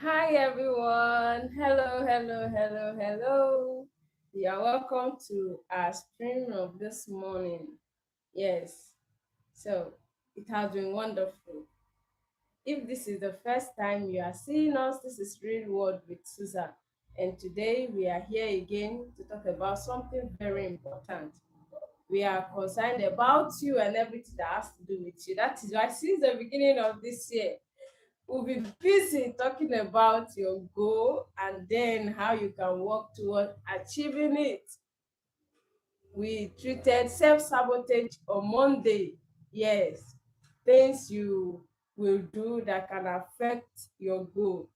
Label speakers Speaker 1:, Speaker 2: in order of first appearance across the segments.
Speaker 1: Hi everyone. Hello. You are welcome to our stream of this morning. Yes, so it has been wonderful. If this is the first time you are seeing us, this is Real World with Susan. And today we are here again to talk about something very important. We are concerned about you and everything that has to do with you. That is why since the beginning of this year, we'll be busy talking about your goal and then how you can work toward achieving it. We treated self-sabotage on Monday. Yes, things you will do that can affect your goal,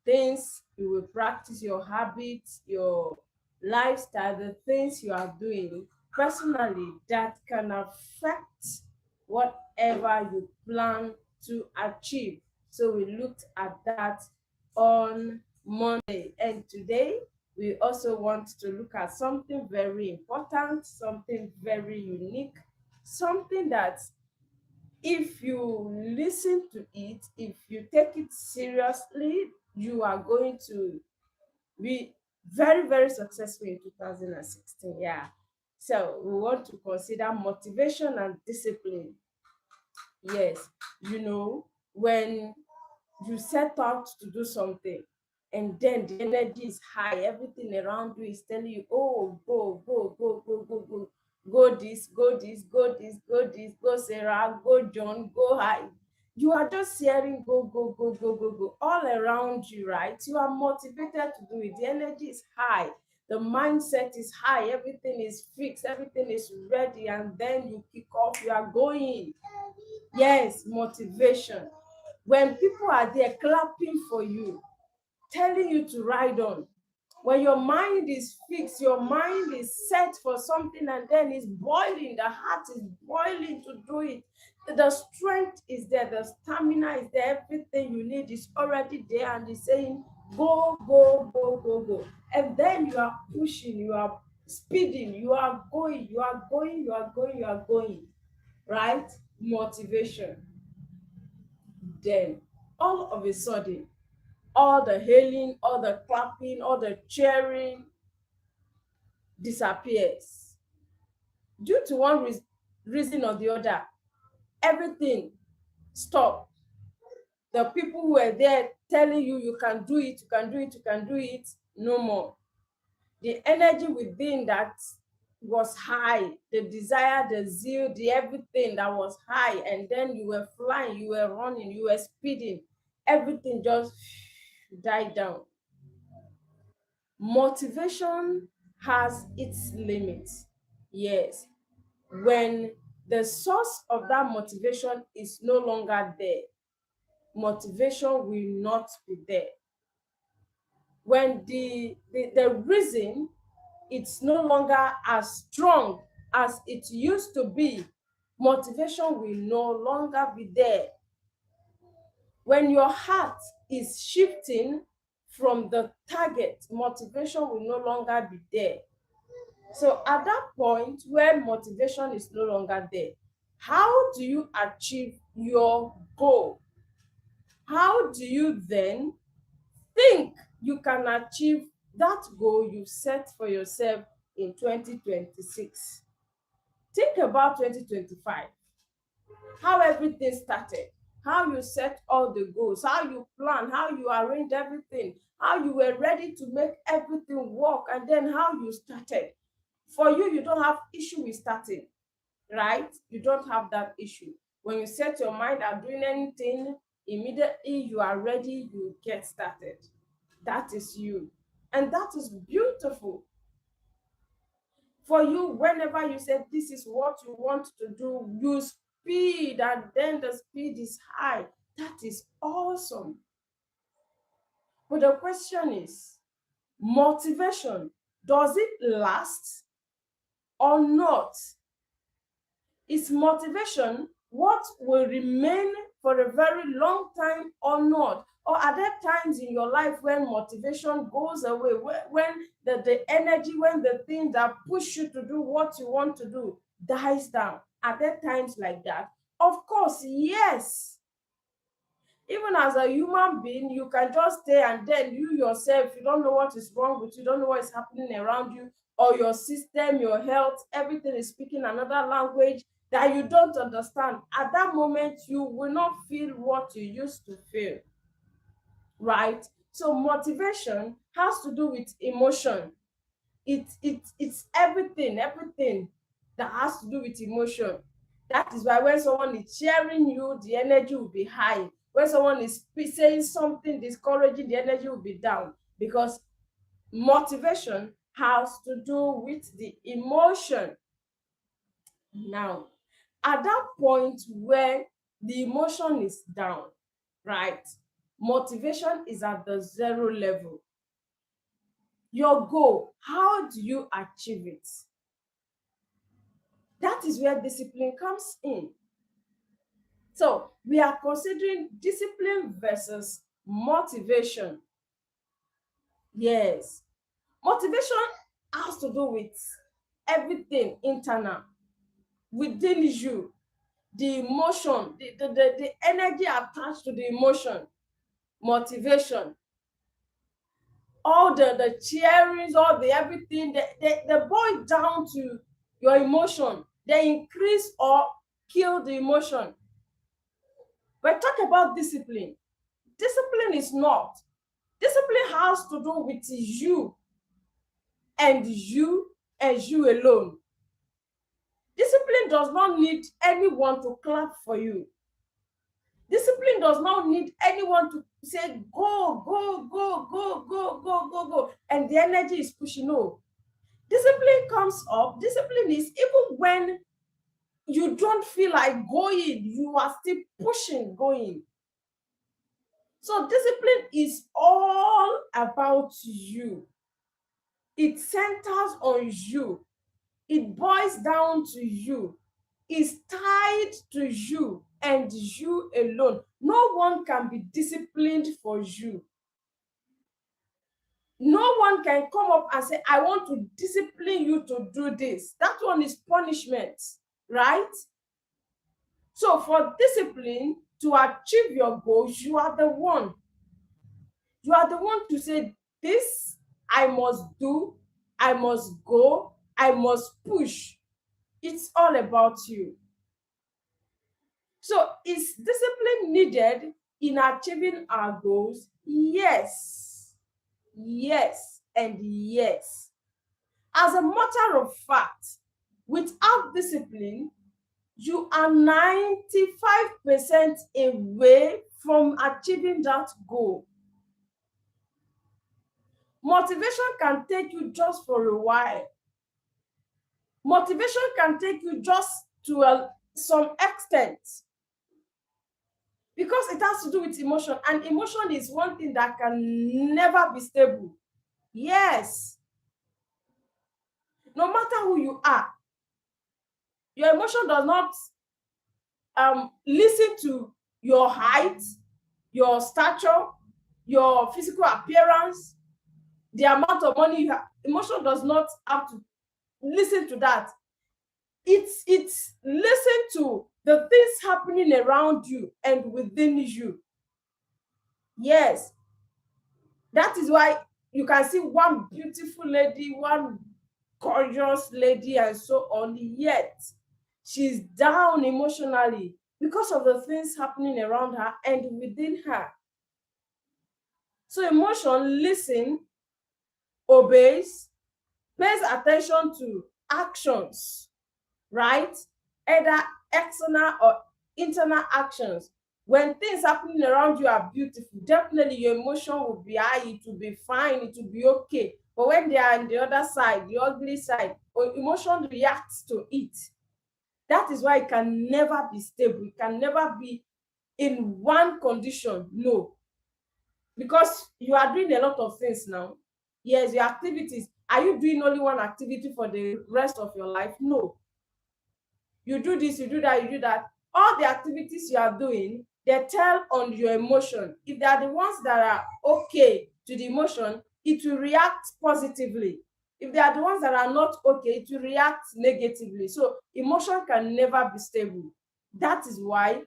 Speaker 1: things you will practice, your habits, your lifestyle, the things you are doing personally that can affect whatever you plan to achieve. So we looked at that on Monday, and today we also want to look at something very important, something very unique, something that if you listen to it, if you take it seriously, you are going to be very successful in 2016. Yeah. So we want to consider motivation and discipline. Yes, when you set out to do something and then the energy is high, everything around you is telling you, oh, go this, go Sarah, go John, go high. You are just hearing go all around you, right? You are motivated to do it. The energy is high, the mindset is high, everything is fixed, everything is ready, and then you kick off, you are going. Yes, motivation. When people are there clapping for you, telling you to ride on, when your mind is fixed, your mind is set for something, and then it's boiling, the heart is boiling to do it. The strength is there, the stamina is there, everything you need is already there, and it's saying, go. And then you are pushing, you are speeding, you are going, right? Motivation. Then all of a sudden, all the hailing, all the clapping, all the cheering disappears due to one reason or the other. Everything stop. The people who were there telling you you can do it, no more. The energy within that was high, the desire, the zeal, the everything that was high, and then you were flying, you were running, you were speeding, everything just died down. Motivation has its limits. Yes, when the source of that motivation is no longer there, motivation will not be there. When the reason it's no longer as strong as it used to be, motivation will no longer be there. When your heart is shifting from the target, motivation will no longer be there. So at that point where motivation is no longer there, how do you achieve your goal? How do you then think you can achieve that goal you set for yourself in 2026? Think about 2025, how everything started, how you set all the goals, how you plan, how you arrange everything, how you were ready to make everything work, and then how you started. For you, you don't have issue with starting, right? You don't have that issue. When you set your mind at doing anything, immediately you are ready, you get started. That is you. And that is beautiful. For you, whenever you say this is what you want to do, you speed, and then the speed is high. That is awesome. But the question is, motivation, does it last or not? Is motivation what will remain for a very long time or not? Or are there times in your life when motivation goes away, when the energy, when the thing that push you to do what you want to do dies down? Are there times like that? Of course, yes. Even as a human being, you can just stay and then you yourself, you don't know what is wrong with you, don't know what is happening around you, or your system, your health, everything is speaking another language that you don't understand. At that moment, you will not feel what you used to feel, right? So motivation has to do with emotion. It's everything that has to do with emotion. That is why when someone is cheering you, the energy will be high. When someone is saying something discouraging, the energy will be down, because motivation has to do with the emotion. Now, at that point where the emotion is down, right, motivation is at the zero level. Your goal, how do you achieve it? That is where discipline comes in. So we are considering discipline versus motivation. Yes, motivation has to do with everything internal within you, the emotion, the energy attached to the emotion. Motivation, all the cheerings, all the everything, they boil down to your emotion. They increase or kill the emotion. But talk about discipline. Discipline is not. Discipline has to do with you and you and you alone. Discipline does not need anyone to clap for you. Discipline does not need anyone to say, go, go, go, go, go, go, go, go, and the energy is pushing. No. Discipline comes up. Discipline is even when you don't feel like going, you are still pushing, going. So discipline is all about you. It centers on you. It boils down to you. It's tied to you and you alone. No one can be disciplined for you. No one can come up and say, I want to discipline you to do this. That one is punishment, right? So for discipline to achieve your goals, you are the one. You are the one to say, this I must do, I must go, I must push. It's all about you. So is discipline needed in achieving our goals? Yes. Yes and yes. As a matter of fact, without discipline, you are 95% away from achieving that goal. Motivation can take you just for a while. Motivation can take you just to some extent, because it has to do with emotion, and emotion is one thing that can never be stable. Yes, no matter who you are, your emotion does not listen to your height, your stature, your physical appearance, the amount of money you have. Emotion does not have to listen to that. It's listen to the things happening around you and within you. Yes, that is why you can see one beautiful lady, one gorgeous lady, and so on, yet she's down emotionally because of the things happening around her and within her. So emotion listen, obeys, pays attention to actions, right? Either external or internal actions. When things happening around you are beautiful, definitely your emotion will be high, it will be fine, it will be okay. But when they are on the other side, the ugly side, or emotion reacts to it. That is why it can never be stable. It can never be in one condition. No. Because you are doing a lot of things now. Yes, your activities. Are you doing only one activity for the rest of your life? No. You do this, you do that, you do that. All the activities you are doing, they tell on your emotion. If they are the ones that are okay to the emotion, it will react positively. If they are the ones that are not okay, it will react negatively. So emotion can never be stable. That is why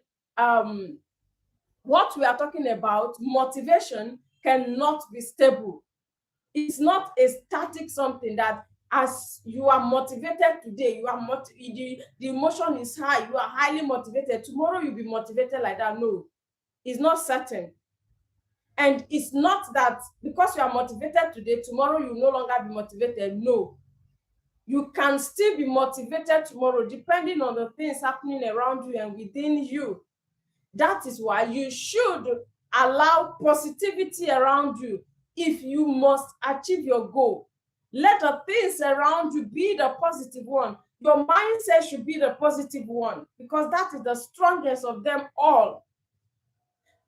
Speaker 1: what we are talking about, motivation cannot be stable. It's not a static something that as you are motivated today, you are the emotion is high, you are highly motivated. Tomorrow you'll be motivated like that. No, it's not certain. And it's not that because you are motivated today, tomorrow you no longer be motivated. No, you can still be motivated tomorrow depending on the things happening around you and within you. That is why you should allow positivity around you. If you must achieve your goal, let the things around you be the positive one. Your mindset should be the positive one because that is the strongest of them all.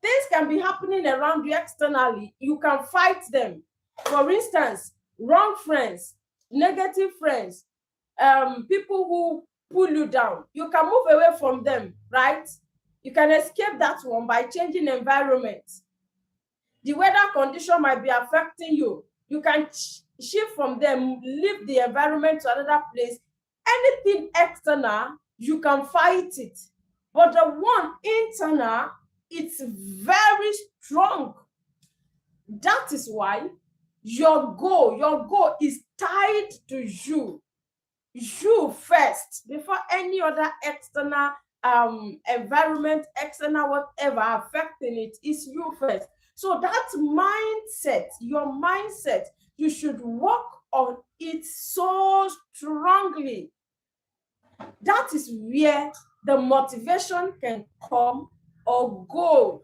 Speaker 1: Things can be happening around you externally. You can fight them. For instance, wrong friends, negative friends, people who pull you down. You can move away from them, right? You can escape that one by changing environment. The weather condition might be affecting you. You can shift from them, leave the environment to another place. Anything external, you can fight it. But the one internal, it's very strong. That is why your goal is tied to you. You first before any other external environment, external whatever affecting it is you first. So that mindset, your mindset, you should work on it so strongly. That is where the motivation can come or go.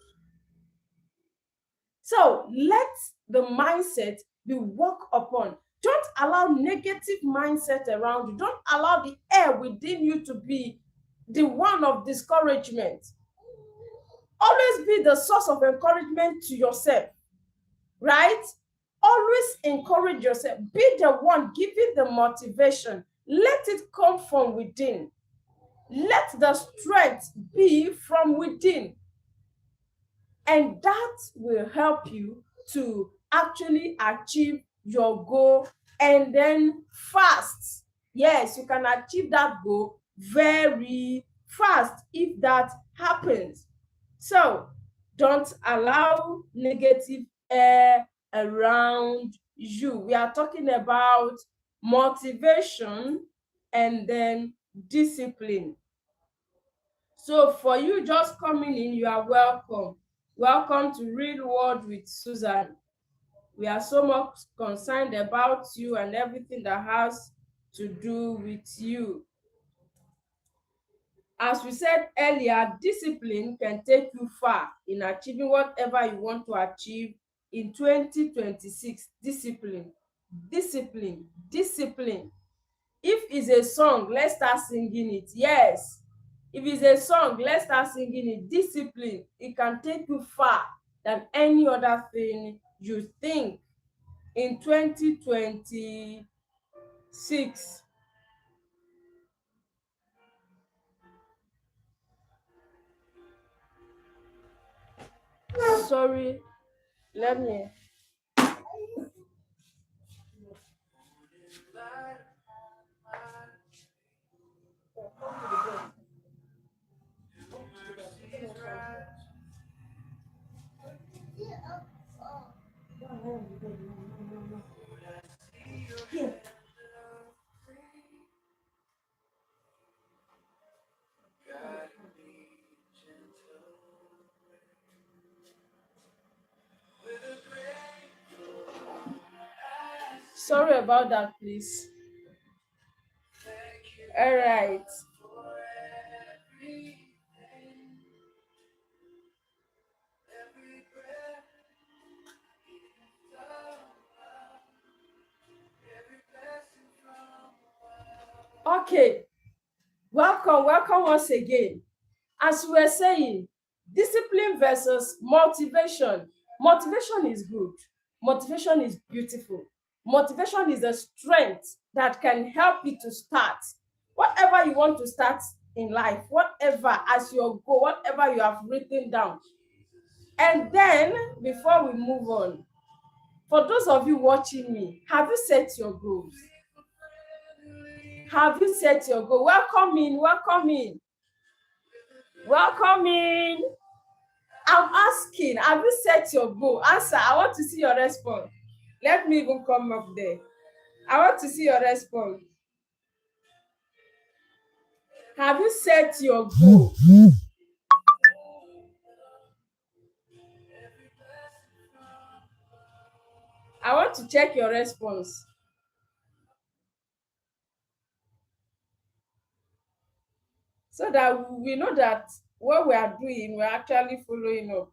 Speaker 1: So let the mindset be worked upon. Don't allow negative mindset around you. Don't allow the air within you to be the one of discouragement. Always be the source of encouragement to yourself, right? Always encourage yourself. Be the one giving the motivation. Let it come from within. Let the strength be from within. And that will help you to actually achieve your goal and then fast. Yes, you can achieve that goal very fast if that happens. So don't allow negative air around you. We are talking about motivation and then discipline. So for you just coming in, you are welcome. Welcome to Real World with Susan. We are so much concerned about you and everything that has to do with you. As we said earlier, discipline can take you far in achieving whatever you want to achieve in 2026. Discipline, discipline, discipline. If it's a song, let's start singing it. Yes. If it's a song, let's start singing it. Discipline, it can take you far than any other thing you think in 2026. Sorry, let me. Sorry about that, please. All right. Okay. Welcome once again. As we were saying, discipline versus motivation. Motivation is good. Motivation is beautiful. Motivation is a strength that can help you to start whatever you want to start in life, whatever as your goal, whatever you have written down. And then, before we move on, for those of you watching me, have you set your goals? Have you set your goal? Welcome in, welcome in. Welcome in. I'm asking, have you set your goal? Answer. I want to see your response. Let me even come up there. I want to see your response. Have you set your goal? I want to check your response. So that we know that what we are doing, we're actually following up.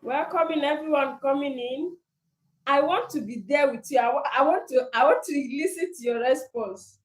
Speaker 1: Welcoming everyone coming in. I want to be there with you. I want to listen to your response.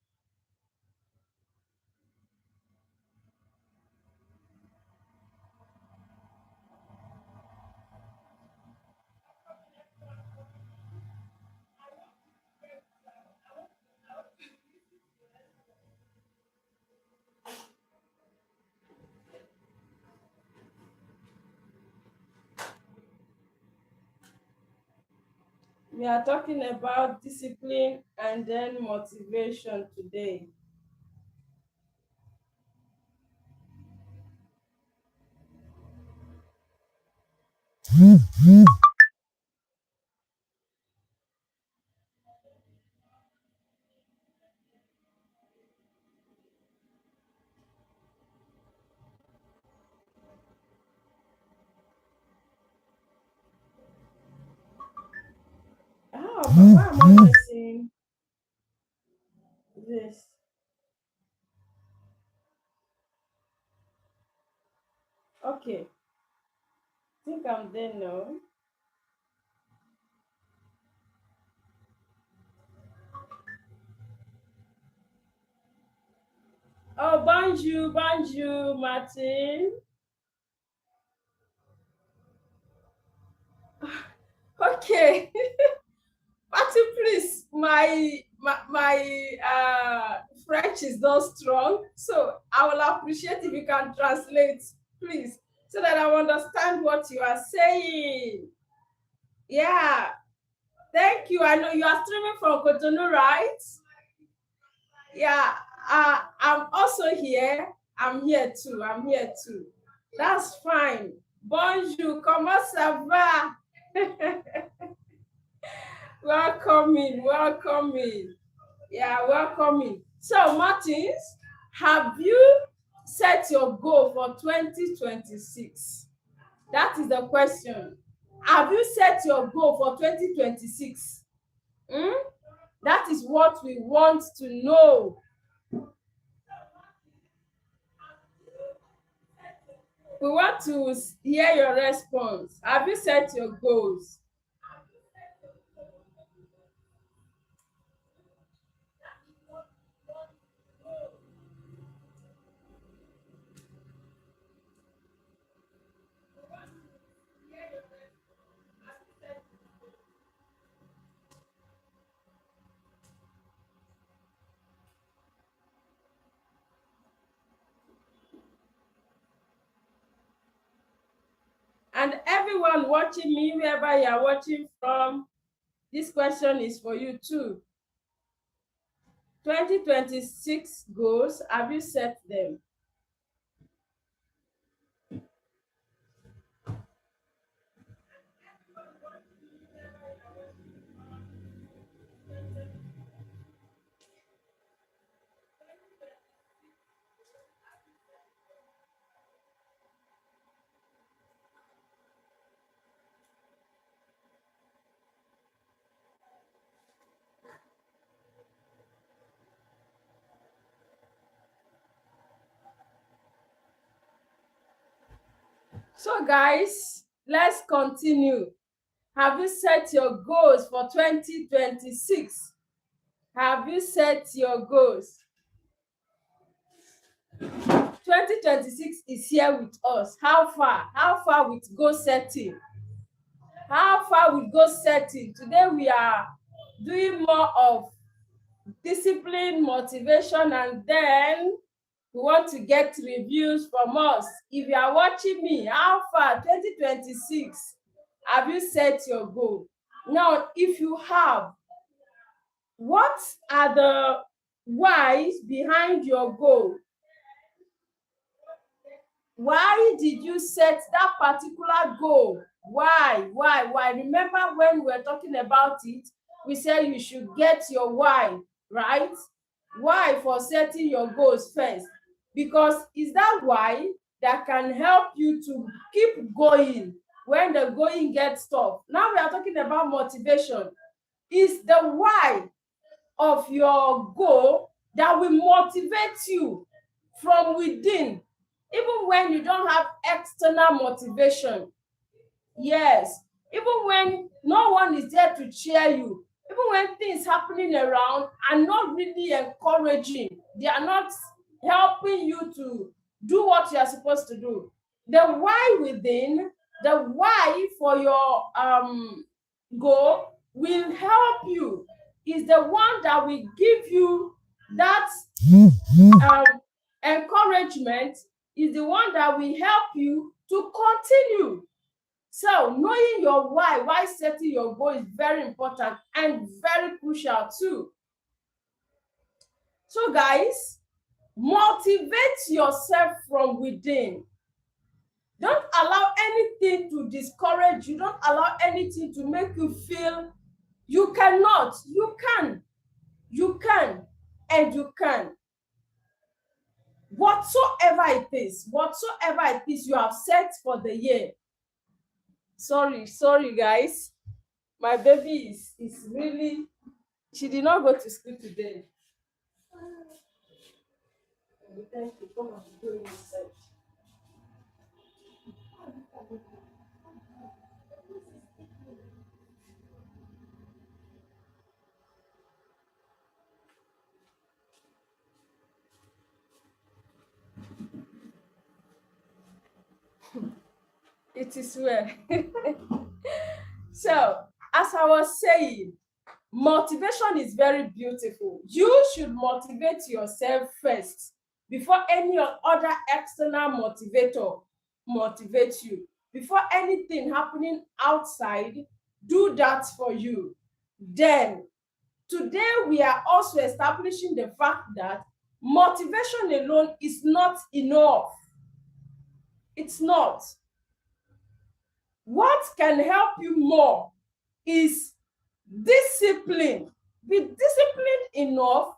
Speaker 1: We are talking about discipline and then motivation today. Oh, but why am I not seeing this? Okay, I think I'm there now. Oh, bonjour, bonjour, Martin. Okay, Martin, please. My French is not strong, so I will appreciate if you can translate, please, so that I understand what you are saying. Yeah, thank you. I know you are streaming from Cotonou, right? Yeah, I'm also here. I'm here too. I'm here too. That's fine. Bonjour, comment ça va? Welcoming, welcoming. Yeah, welcoming. So, Martins, have you set your goal for 2026? That is the question. Have you set your goal for 2026? Hmm? That is what we want to know. We want to hear your response. Have you set your goals? And everyone watching me, wherever you are watching from, this question is for you too. 2026 goals, have you set them? So, guys, let's continue. Have you set your goals for 2026? Have you set your goals? 2026 is here with us. How far? How far with goal setting? How far with goal setting? Today we are doing more of discipline, motivation, and then we want to get reviews from us. If you are watching me, how far 2026 have you set your goal? Now, if you have, what are the whys behind your goal? Why did you set that particular goal? Why? Remember when we were talking about it, we said you should get your why, right? Why for setting your goals first? Because it's that why that can help you to keep going when the going gets tough. Now we are talking about motivation. It's the why of your goal that will motivate you from within, even when you don't have external motivation. Yes, even when no one is there to cheer you, even when things happening around are not really encouraging, they are not helping you to do what you are supposed to do. The why within, the why for your goal will help you, is the one that will give you that encouragement, is the one that will help you to continue. So knowing your why setting your goal is very important and very crucial too. So guys, motivate yourself from within. Don't allow anything to discourage you. Don't allow anything to make you feel you cannot. You can, and you can. Whatsoever it is you have set for the year. Sorry guys, my baby is really, she did not go to school today. Thank you. Come on, go inside. It is well. So, as I was saying, motivation is very beautiful. You should motivate yourself first before any other external motivator motivates you. Before anything happening outside, do that for you. Then, today we are also establishing the fact that motivation alone is not enough. It's not. What can help you more is discipline. Be disciplined enough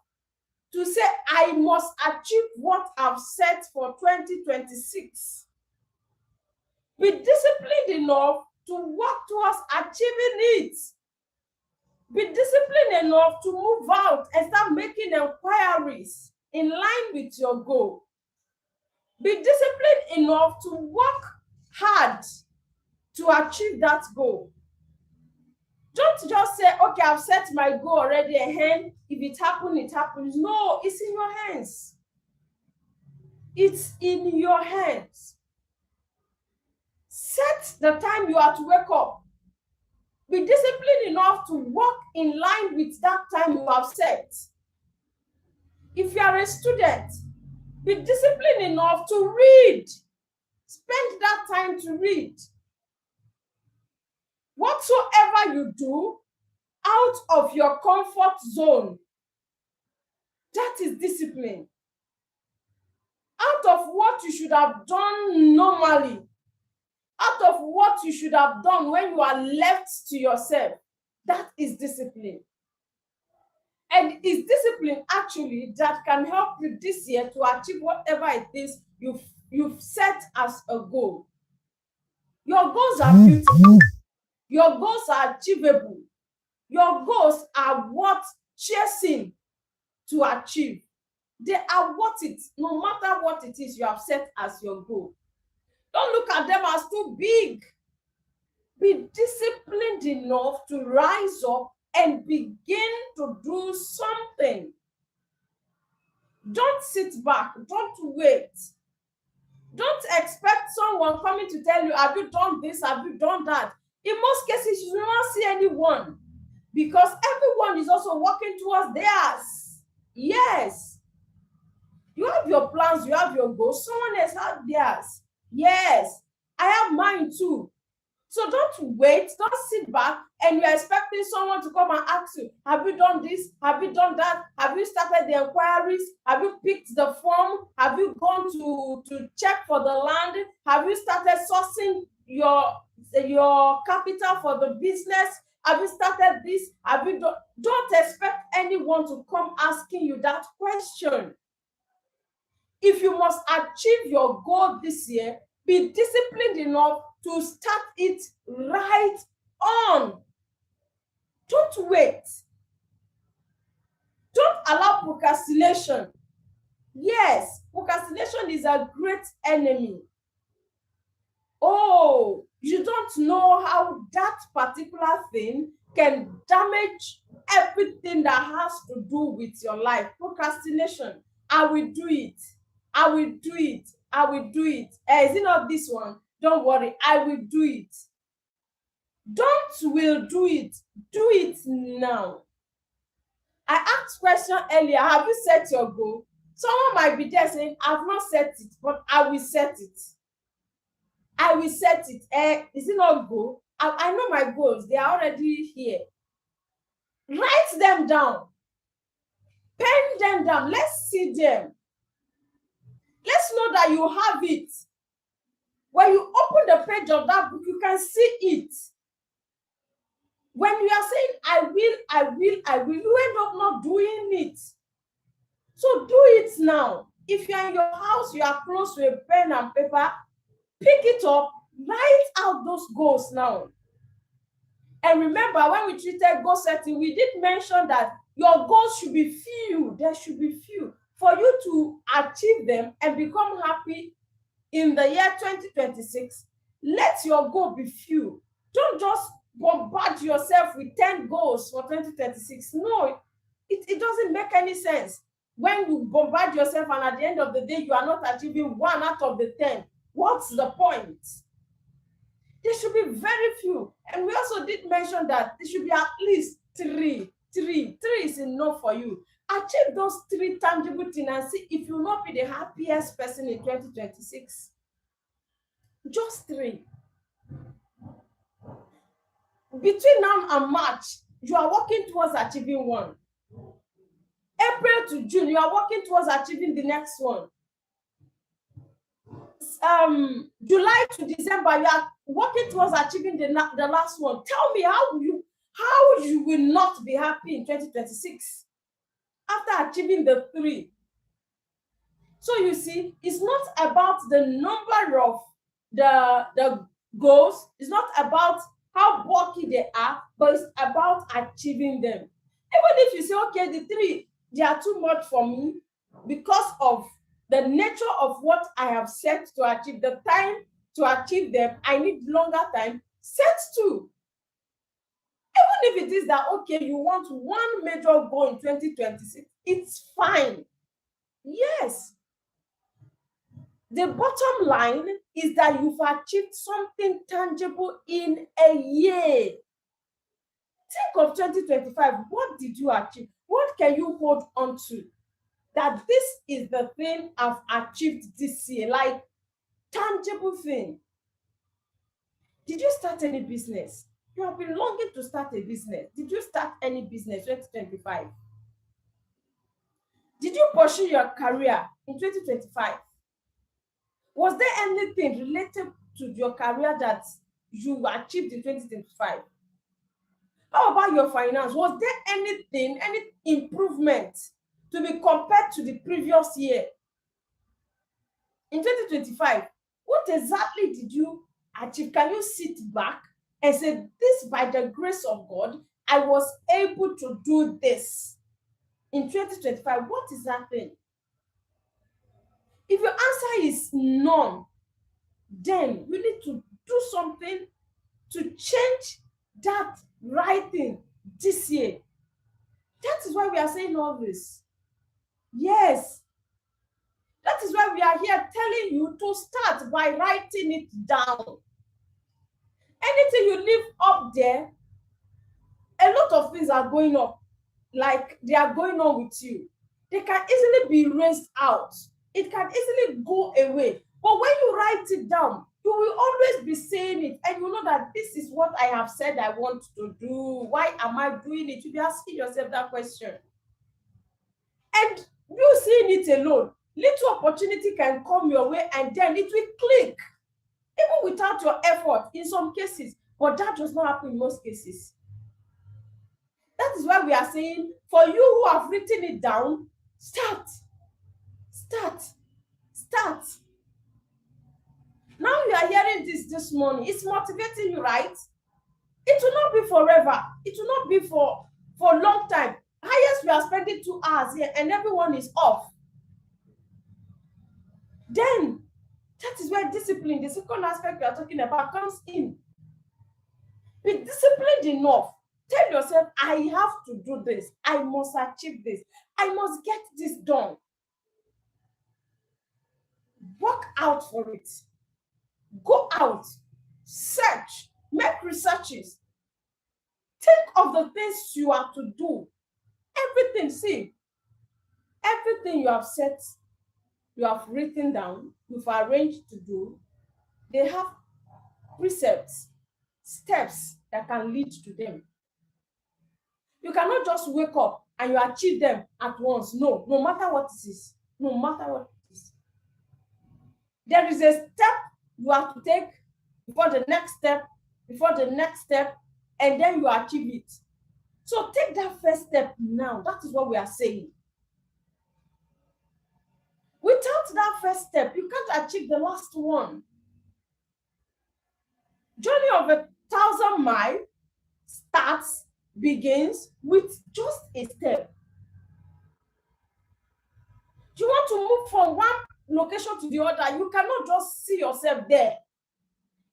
Speaker 1: to say, I must achieve what I've set for 2026. Be disciplined enough to work towards achieving it. Be disciplined enough to move out and start making inquiries in line with your goal. Be disciplined enough to work hard to achieve that goal. Don't just say, okay, I've set my goal already, and if it happens, it happens. No, it's in your hands. It's in your hands. Set the time you are to wake up. Be disciplined enough to work in line with that time you have set. If you are a student, be disciplined enough to read. Spend that time to read. Whatsoever you do out of your comfort zone, that is discipline. Out of what you should have done normally, out of what you should have done when you are left to yourself, that is discipline. And it's discipline actually that can help you this year to achieve whatever it is you've set as a goal. Your goals are beautiful. Your goals are achievable. Your goals are worth chasing to achieve. They are worth it, no matter what it is you have set as your goal. Don't look at them as too big. Be disciplined enough to rise up and begin to do something. Don't sit back. Don't wait. Don't expect someone coming to tell you, have you done this? Have you done that? In most cases, you will not see anyone because everyone is also working towards theirs. Yes. You have your plans, you have your goals. Someone else has theirs. Yes. I have mine too. So don't wait, don't sit back and you're expecting someone to come and ask you, have you done this? Have you done that? Have you started the inquiries? Have you picked the form? Have you gone to check for the land? Have you started sourcing your capital for the business? Have you started this? Have you don't expect anyone to come asking you that question. If you must achieve your goal this year, be disciplined enough to start it right on. Don't wait. Don't allow procrastination. Yes, procrastination is a great enemy. Oh, you don't know how that particular thing can damage everything that has to do with your life. Procrastination. I will do it. I will do it. I will do it. Is it not this one? Don't worry. I will do it. Don't will do it. Do it now. I asked question earlier. Have you set your goal? Someone might be there saying, I've not set it, but I will set it. I will set it. Is it not goal? I know my goals. They are already here. Write them down. Pen them down. Let's see them. Let's know that you have it. When you open the page of that book, you can see it. When you are saying, I will, you end up not doing it. So do it now. If you are in your house, you are close to a pen and paper, pick it up, write out those goals now. And remember, when we treated goal setting, we did mention that your goals should be few. There should be few. For you to achieve them and become happy in the year 2026, let your goal be few. Don't just bombard yourself with 10 goals for 2026. No, it doesn't make any sense. When you bombard yourself and at the end of the day, you are not achieving 1 out of the 10, what's the point? There should be very few. And we also did mention that there should be at least 3. 3 is enough for you. Achieve those 3 tangible things and see if you will not be the happiest person in 2026. Just 3. Between now and March, you are working towards achieving 1. April to June, you are working towards achieving the next one. July to December, you are working towards achieving the last one. Tell me how you will not be happy in 2026 after achieving the 3. So you see, it's not about the number of the goals. It's not about how bulky they are, but it's about achieving them. Even if you say, okay, the 3, they are too much for me because of the nature of what I have set to achieve, the time to achieve them, I need longer time, set 2. Even if it is that, okay, you want 1 major goal in 2026, it's fine. Yes. The bottom line is that you've achieved something tangible in a year. Think of 2025. What did you achieve? What can you hold on to? That this is the thing I've achieved this year, like tangible thing. Did you start any business? You have been longing to start a business. Did you start any business 2025? Did you pursue your career in 2025? Was there anything related to your career that you achieved in 2025? How about your finance? Was there anything, any improvement to be compared to the previous year? In 2025, what exactly did you achieve? Can you sit back and say, this, by the grace of God, I was able to do this in 2025? What is that thing? If your answer is none, then we need to do something to change that writing this year. That is why we are saying all this. Yes. That is why we are here telling you to start by writing it down. Anything you leave up there, a lot of things are going up, like they are going on with you. They can easily be erased out. It can easily go away. But when you write it down, you will always be saying it, and you know that this is what I have said I want to do. Why am I doing it? You'll be asking yourself that question. And you seeing it alone, little opportunity can come your way, and then it will click, even without your effort in some cases. But that does not happen in most cases. That is why we are saying, for you who have written it down, start. Now you are hearing this morning. It's motivating you, right? It will not be forever. It will not be for a long time. Highest, we are spending 2 hours here and everyone is off. Then, that is where discipline, the second aspect we are talking about, comes in. Be disciplined enough. Tell yourself, I have to do this. I must achieve this. I must get this done. Work out for it. Go out. Search. Make researches. Think of the things you have to do. Everything, see. Everything you have set, you have written down, you've arranged to do, they have precepts, steps that can lead to them. You cannot just wake up and you achieve them at once. No matter what it is. No matter what it is. There is a step you have to take before the next step, and then you achieve it. So take that first step now. That is what we are saying. Without that first step, you can't achieve the last one. Journey of 1,000 miles begins with just a step. You want to move from one location to the other. You cannot just see yourself there.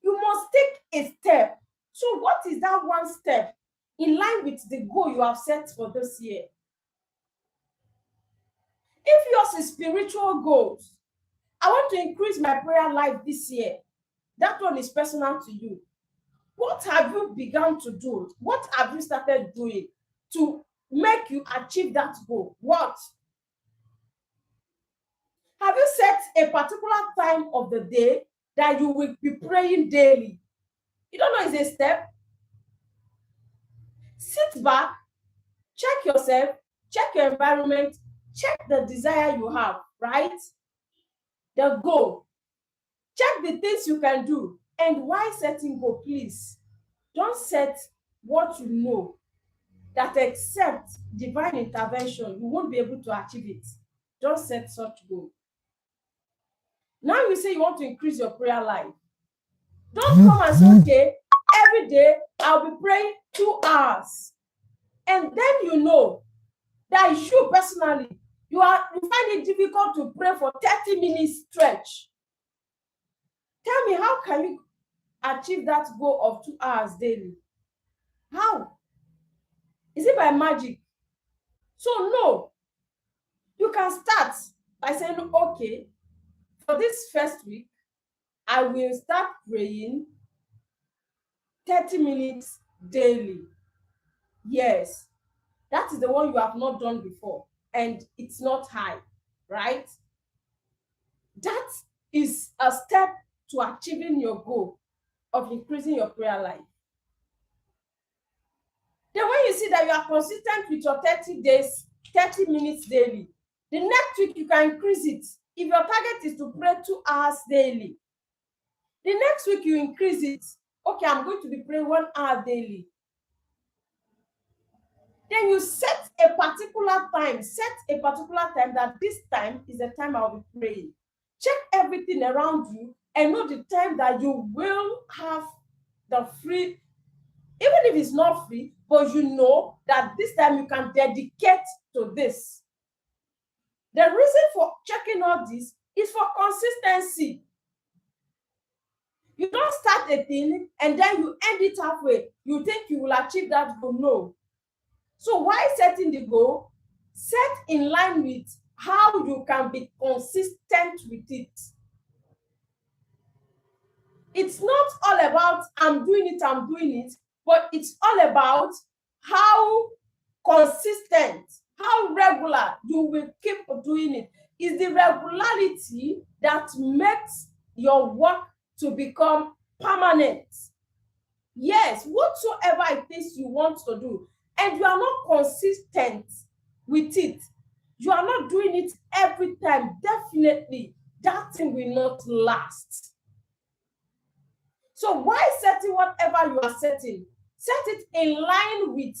Speaker 1: You must take a step. So what is that one step in line with the goal you have set for this year? If yours is spiritual goals, I want to increase my prayer life this year. That one is personal to you. What have you begun to do? What have you started doing to make you achieve that goal? What? Have you set a particular time of the day that you will be praying daily? You don't know it's a step? Sit back, check yourself, check your environment, check the desire you have, right? The goal. Check the things you can do. And why setting goal, please? Don't set what you know that except divine intervention, you won't be able to achieve it. Don't set such goal. Now you say you want to increase your prayer life. Don't come and say, okay, every day I'll be praying 2 hours. And then you know that you personally, you find it difficult to pray for 30 minutes stretch. Tell me, how can you achieve that goal of 2 hours daily? How? Is it by magic? So no. You can start by saying, okay, for this first week, I will start praying 30 minutes daily. Yes, that is the one you have not done before, and it's not high, right? That is a step to achieving your goal of increasing your prayer life. Then when you see that you are consistent with your 30 minutes daily, the next week you can increase it. If your target is to pray 2 hours daily, the next week you increase it. Okay, I'm going to be praying 1 hour daily. Then you set a particular time. Set a particular time that this time is the time I'll be praying. Check everything around you and know the time that you will have the free, even if it's not free, but you know that this time you can dedicate to this. The reason for checking all this is for consistency. You don't start a thing and then you end it halfway. You think you will achieve that goal. No. So why setting the goal? Set in line with how you can be consistent with it. It's not all about I'm doing it, but it's all about how consistent, how regular you will keep doing it. It's the regularity that makes your work to become permanent. Yes, whatsoever it is you want to do, and you are not consistent with it, you are not doing it every time, definitely that thing will not last. So why setting whatever you are setting? Set it in line with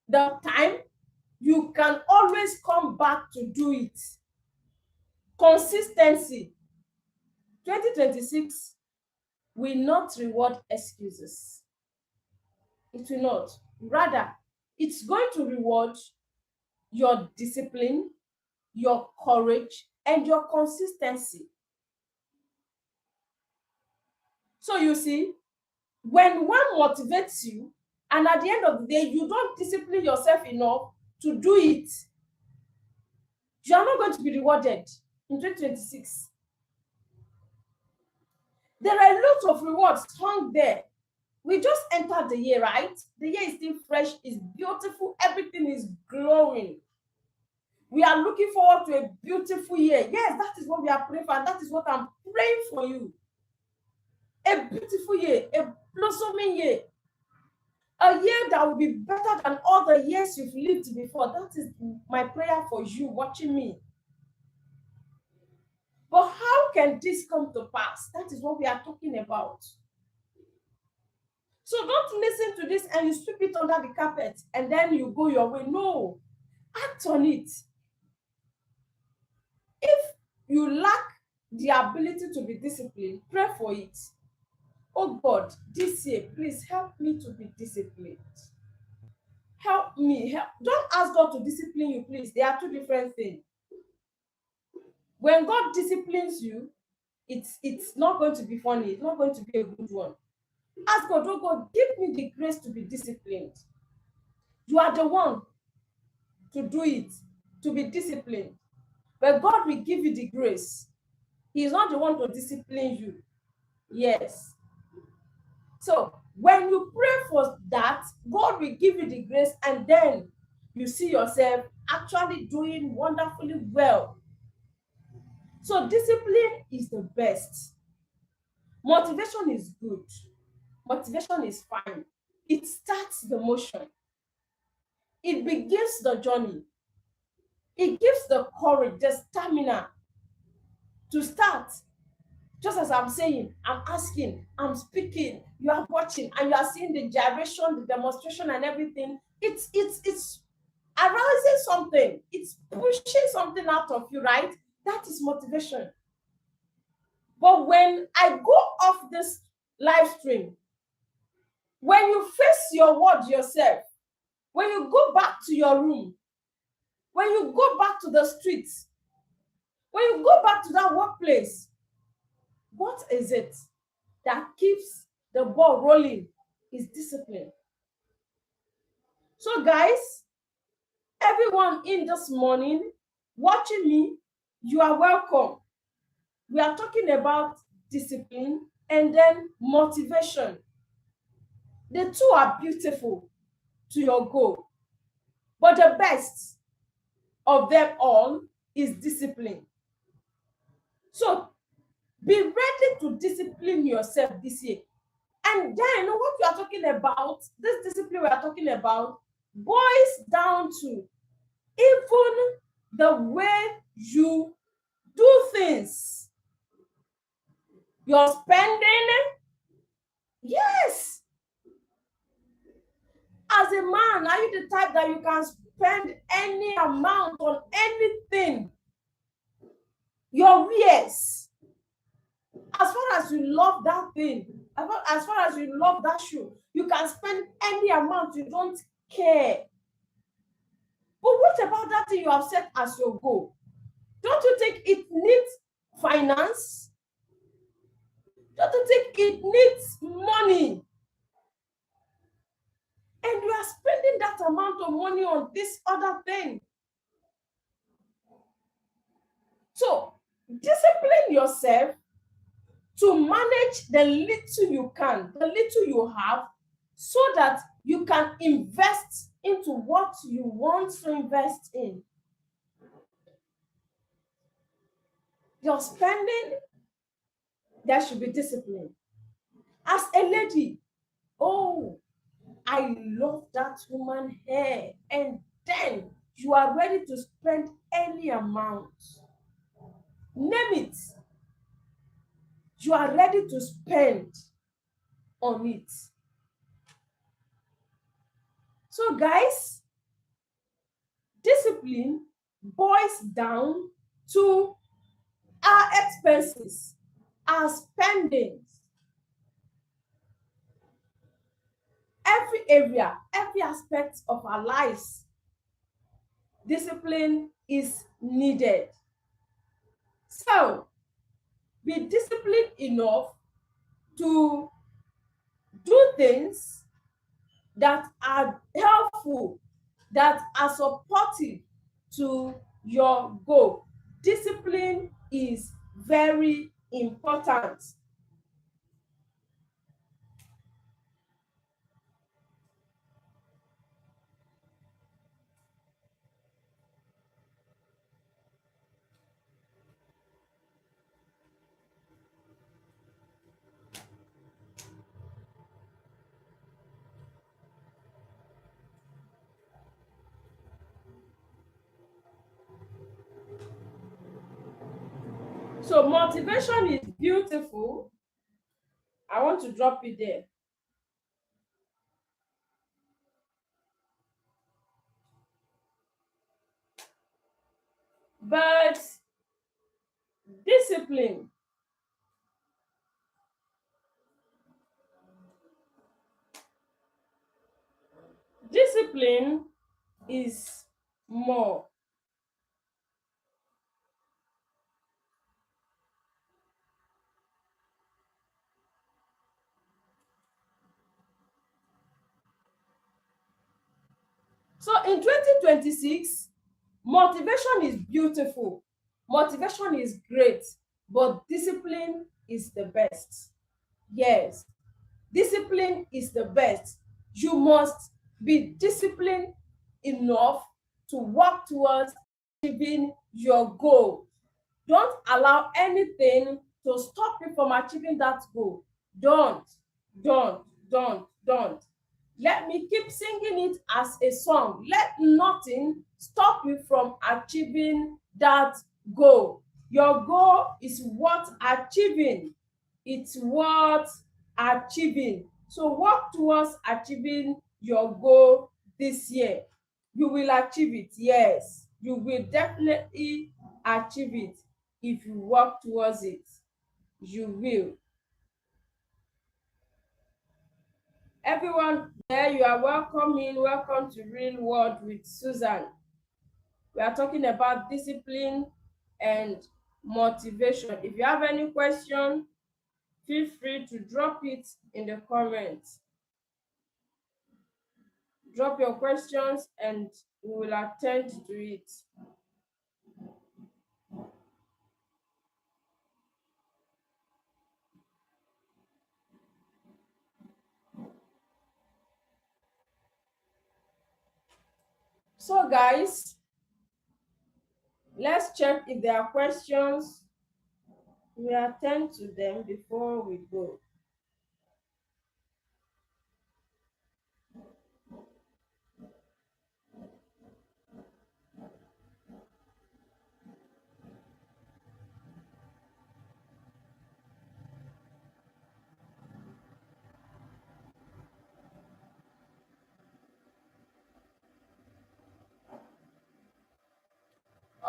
Speaker 1: the time. You can always come back to do it. Consistency. 2026 will not reward excuses. It will not. Rather, it's going to reward your discipline, your courage, and your consistency. So you see, when one motivates you, and at the end of the day, you don't discipline yourself enough to do it, you are not going to be rewarded in 2026. There are a lot of rewards hung there. We just entered the year, right? The year is still fresh, it's beautiful, everything is glowing. We are looking forward to a beautiful year. Yes, that is what we are praying for, and that is what I'm praying for you. A beautiful year, a blossoming year, a year that will be better than all the years you've lived before. That is my prayer for you watching me. But how can this come to pass? That is what we are talking about. So don't listen to this and you sweep it under the carpet and then you go your way. No, act on it. If you lack the ability to be disciplined, pray for it. Oh God, this year, please help me to be disciplined. Help me. Don't ask God to discipline you, please. They are two different things. When God disciplines you, it's not going to be funny. It's not going to be a good one. Ask God, oh God, give me the grace to be disciplined. You are the one to do it, to be disciplined. But God will give you the grace. He is not the one to discipline you. Yes. So when you pray for that, God will give you the grace, and then you see yourself actually doing wonderfully well. So discipline is the best. Motivation is good. Motivation is fine. It starts the motion. It begins the journey. It gives the courage, the stamina to start. Just as I'm saying, I'm asking, I'm speaking, you are watching, and you are seeing the gyration, the demonstration, and everything. It's arousing something. It's pushing something out of you, right? That is motivation. But when I go off this live stream, when you face your word yourself, when you go back to your room, when you go back to the streets, when you go back to that workplace, what is it that keeps the ball rolling? Is discipline. So guys, everyone in this morning watching me, you are welcome. We are talking about discipline and then motivation. The two are beautiful to your goal, but the best of them all is discipline. So be ready to discipline yourself this year. And then what we are talking about, this discipline we are talking about, boils down to even the way you do things. Your spending, yes. As a man, are you the type that you can spend any amount on anything? Your wares. As far as you love that thing, as far as you love that shoe, you can spend any amount, you don't care. But what about that thing you have set as your goal? Don't you think it needs finance? Don't you think it needs money? And you are spending that amount of money on this other thing. So discipline yourself to manage the little you can, the little you have, so that you can invest into what you want to invest in. Your spending, there should be discipline. As a lady, oh, I love that woman hair, and then you are ready to spend any amount. Name it. You are ready to spend on it. So guys, discipline boils down to our expenses, our spendings, every area, every aspect of our lives. Discipline is needed. So be disciplined enough to do things that are helpful, that are supportive to your goal. Discipline is very important. So motivation is beautiful. I want to drop it there. But discipline, discipline is more. So in 2026, motivation is beautiful, motivation is great, but discipline is the best. Yes, discipline is the best. You must be disciplined enough to work towards achieving your goal. Don't allow anything to stop you from achieving that goal. Don't, don't, don't. Let me keep singing it as a song. Let nothing stop you from achieving that goal. Your goal is worth achieving. It's worth achieving. So work towards achieving your goal this year. You will achieve it. Yes, you will definitely achieve it. If you work towards it, you will. Everyone there, you are welcome in. Welcome to Real World with Susan. We are talking about discipline and motivation. If you have any question, feel free to drop it in the comments. Drop your questions and we will attend to it. So guys, let's check if there are questions. We attend to them before we go.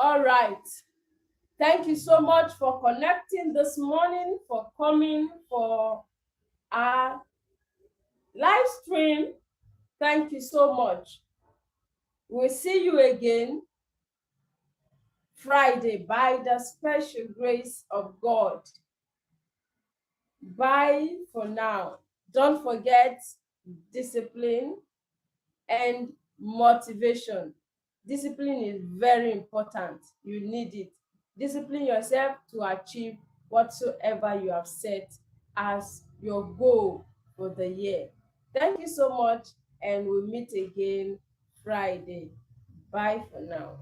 Speaker 1: All right. Thank you so much for connecting this morning, for coming for our live stream. Thank you so much. We'll see you again Friday by the special grace of God. Bye for now. Don't forget discipline and motivation. Discipline is very important. You need it. Discipline yourself to achieve whatsoever you have set as your goal for the year. Thank you so much, and we'll meet again Friday. Bye for now.